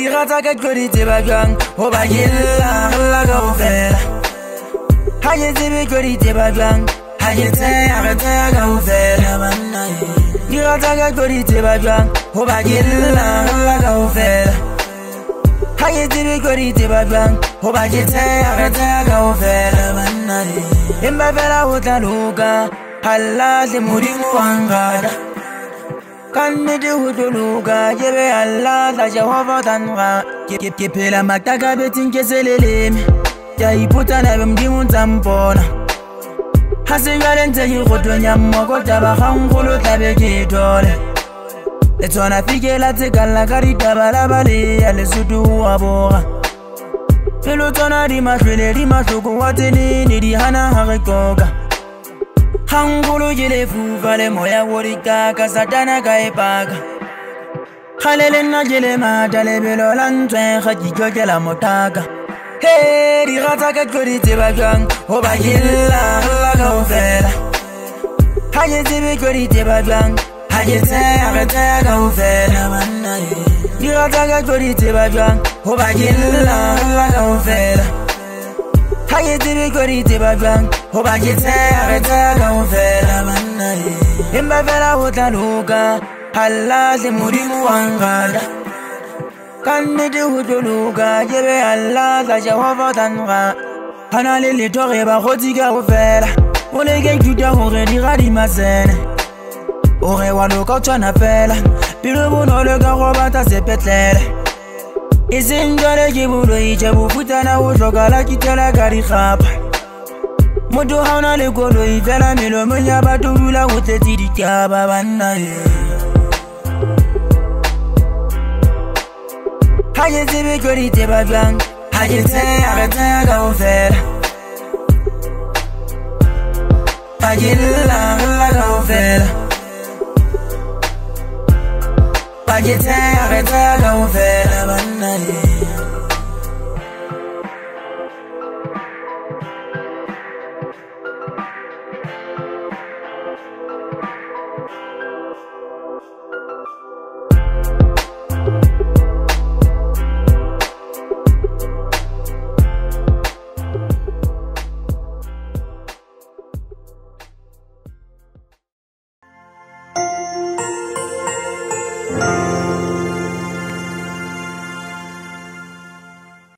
di rata ka kodi tseba jwang ho ba yella kaofela ha ke tsebe kodi tseba jwang ha ke tseya kaofela banna di rata ka kodi tseba jwang ho ba yella kaofela ha ke tsebe kodi tseba jwang ho ba ke tseya kaofela banna emba fela ho tla loka Allah le modimo wa ngada kanne de huduluga jebe Allah la Jehova tanwa ke phela mataka beting ke seleleme ya iputa na bemdimu ntampona hase yale nte hi gotonya mmoko taba khangolo tlabe ke dole le tsona fikela tsekalla ka ditaba bale ya lesutu wa boga pelo tsona di mahlwele di mahloko wa tsenene di hana ha re koka Hangulu jile fuvale moya worika ka satana ka epaka Khalele na jile madale belo lantwe khaji jojela motaka Hey di rata ka kodi tseba jwang ho ba yella kaofela ha ke tsebe kodi tseba jwang ha ke tseya kaofela banna di rata ka kodi tseba jwang ho ba yella kaofela ha ke tsebe kodi tseba jwang ho ba ke tseya kaofela banna emba fela ho tla loka Allah le modimo wa ngada kanne de ho tlo loka jebe Allah la Jehova tanwa hana le letore ba khotsi kaofela o le ke juta hore di ga di masene o re wa loka tsana fela pelo bonolo ka go bata sepetlele Isindole ke bulo ije bufutana o hlokala kitela ka dikgapa Moto haona le koloi fela melomo ya batho dula go tletse ditaba banna Ha ke tsebe kodi tseba jwang ha ke tseya kaofela ha ke yella kaofela ha ke tseya kaofela banna